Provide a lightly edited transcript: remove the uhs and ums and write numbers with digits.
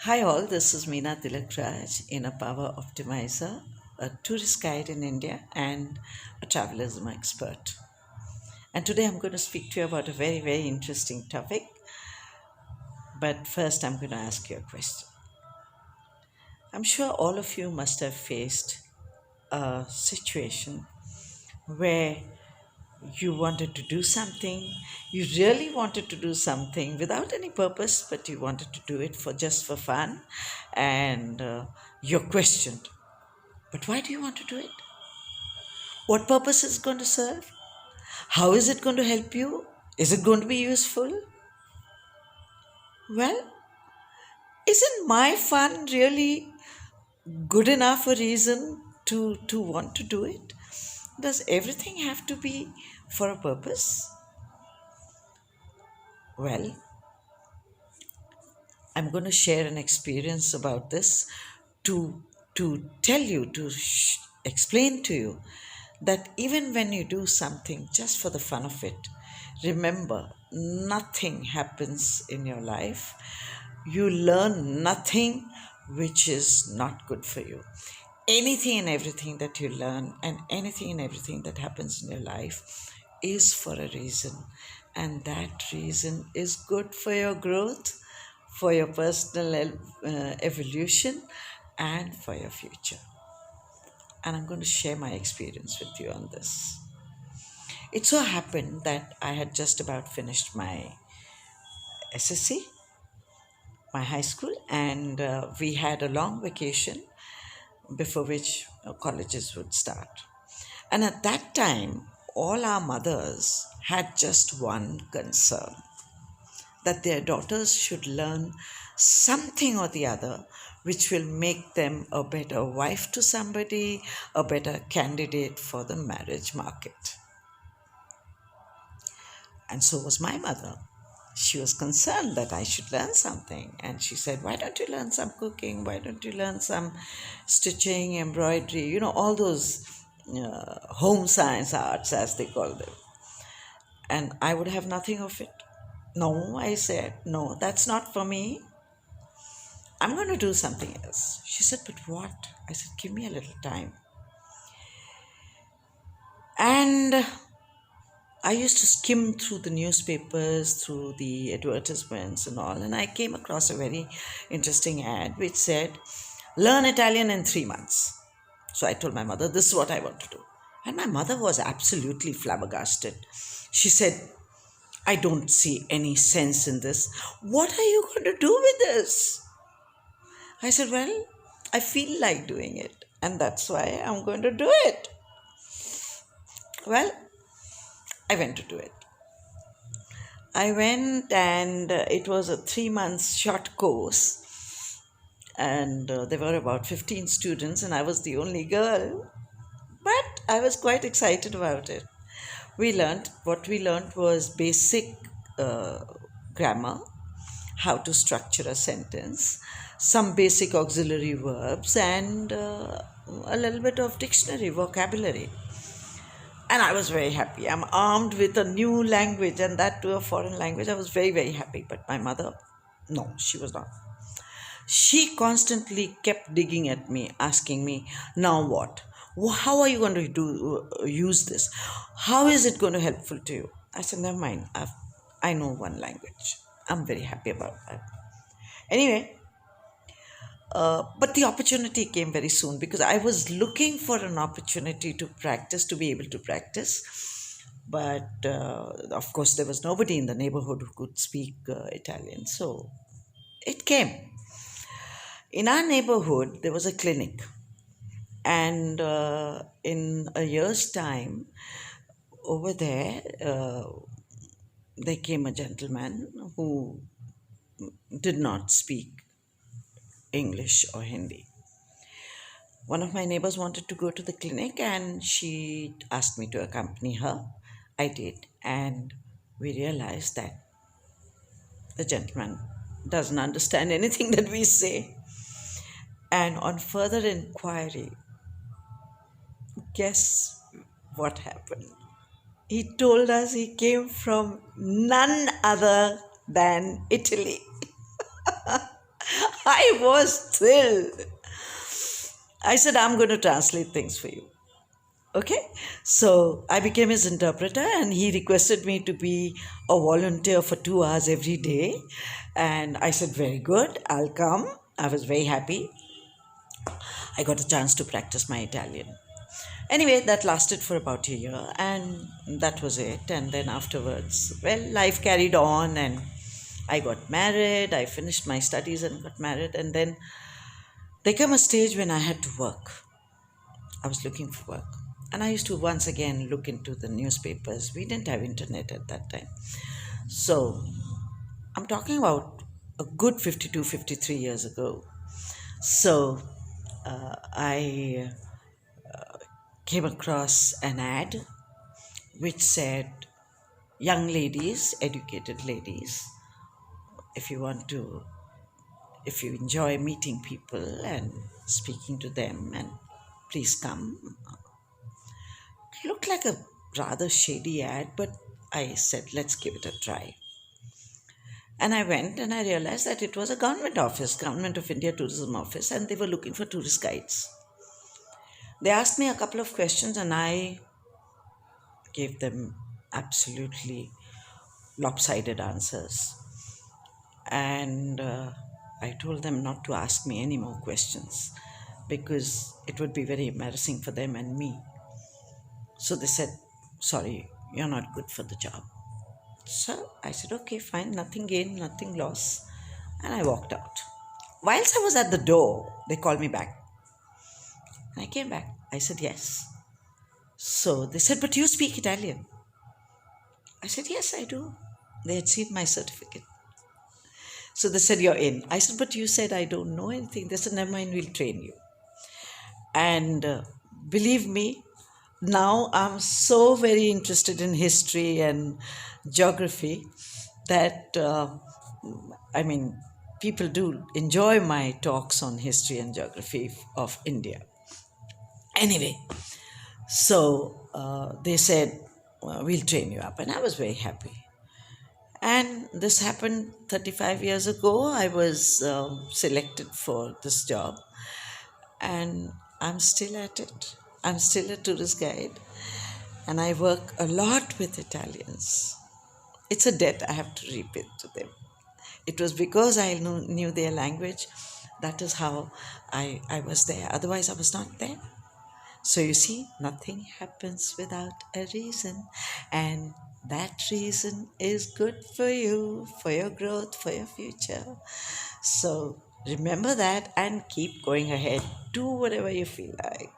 Hi all, this is Meena Tilakraj, Inner Power Optimizer, a tourist guide in India and a travelism expert. And today I'm going to speak to you about a very, very interesting topic. But first, I'm going to ask you a question. I'm sure all of you must have faced a situation where you wanted to do something, you really wanted to do something without any purpose, but you wanted to do it for just for fun, and you're questioned. But why do you want to do it? What purpose is it going to serve? How is it going to help you? Is it going to be useful? Well, isn't my fun really good enough a reason to want to do it? Does everything have to be for a purpose? Well, I'm going to share an experience about this to tell you, explain to you that even when you do something just for the fun of it, remember nothing happens in your life. You learn nothing which is not good for you. Anything and everything that you learn and anything and everything that happens in your life is for a reason, and that reason is good for your growth, for your personal evolution, and for your future. And I'm going to share my experience with you on this. It so happened that I had just about finished my SSC, my high school, and we had a long vacation before which colleges would start. And at that time, all our mothers had just one concern, that their daughters should learn something or the other which will make them a better wife to somebody, a better candidate for the marriage market. And so was my mother. She was concerned that I should learn something. And she said, why don't you learn some cooking? Why don't you learn some stitching, embroidery, all those home science arts, as they call them. And I would have nothing of it. No, I said, no, that's not for me. I'm going to do something else. She said, but what? I said, give me a little time. And I used to skim through the newspapers, through the advertisements and all, and I came across a very interesting ad which said, learn Italian in 3 months. So I told my mother, this is what I want to do. And my mother was absolutely flabbergasted. She said, I don't see any sense in this. What are you going to do with this? I said, well, I feel like doing it, and that's why I'm going to do it. Well, I went to do it. I went, and it was a 3 months short course, and there were about 15 students, and I was the only girl, but I was quite excited about it. What we learned was basic grammar, how to structure a sentence, some basic auxiliary verbs, and a little bit of dictionary vocabulary. And I was very happy. I'm armed with a new language, and that to a foreign language. I was very, very happy. But my mother, no, she was not. She constantly kept digging at me, asking me, now what? How are you going to use this? How is it going to helpful to you? I said, never mind. I know one language. I'm very happy about that. Anyway, but the opportunity came very soon because I was looking for an opportunity to practice, to be able to practice. But of course, there was nobody in the neighborhood who could speak Italian. So it came. In our neighborhood, there was a clinic. And in a year's time, over there came a gentleman who did not speak English or Hindi. One of my neighbors wanted to go to the clinic, and she asked me to accompany her. I did, and we realized that the gentleman doesn't understand anything that we say. And on further inquiry, guess what happened? He told us he came from none other than Italy. I was thrilled. I said, I'm going to translate things for you. Okay, so I became his interpreter, and he requested me to be a volunteer for 2 hours every day. And I said, very good, I'll come. I was very happy. I got a chance to practice my Italian. Anyway, that lasted for about a year, and that was it. And then afterwards, well, life carried on, and I got married. I finished my studies and got married. And then there came a stage when I had to work. I was looking for work. And I used to once again look into the newspapers. We didn't have internet at that time. So I'm talking about a good 52, 53 years ago. So I came across an ad which said, young ladies, educated ladies, if you want to, if you enjoy meeting people and speaking to them, and please come. It looked like a rather shady ad, but I said, let's give it a try. And I went and I realized that it was a government office, Government of India Tourism Office, and they were looking for tourist guides. They asked me a couple of questions and I gave them absolutely lopsided answers. And I told them not to ask me any more questions because it would be very embarrassing for them and me. So they said, sorry, you're not good for the job. So I said, okay, fine, nothing gained, nothing lost. And I walked out. Whilst I was at the door, they called me back. And I came back. I said, yes. So they said, but you speak Italian. I said, yes, I do. They had seen my certificate. So they said, you're in. I said, but you said I don't know anything. They said, never mind, we'll train you. And believe me, now I'm so very interested in history and geography that, people do enjoy my talks on history and geography of India. Anyway, so they said, well, we'll train you up. And I was very happy. And this happened 35 years ago. I was selected for this job. And I'm still at it. I'm still a tourist guide. And I work a lot with Italians. It's a debt I have to repay to them. It was because I knew their language. That is how I was there. Otherwise, I was not there. So you see, nothing happens without a reason. And that reason is good for you, for your growth, for your future. So remember that and keep going ahead. Do whatever you feel like.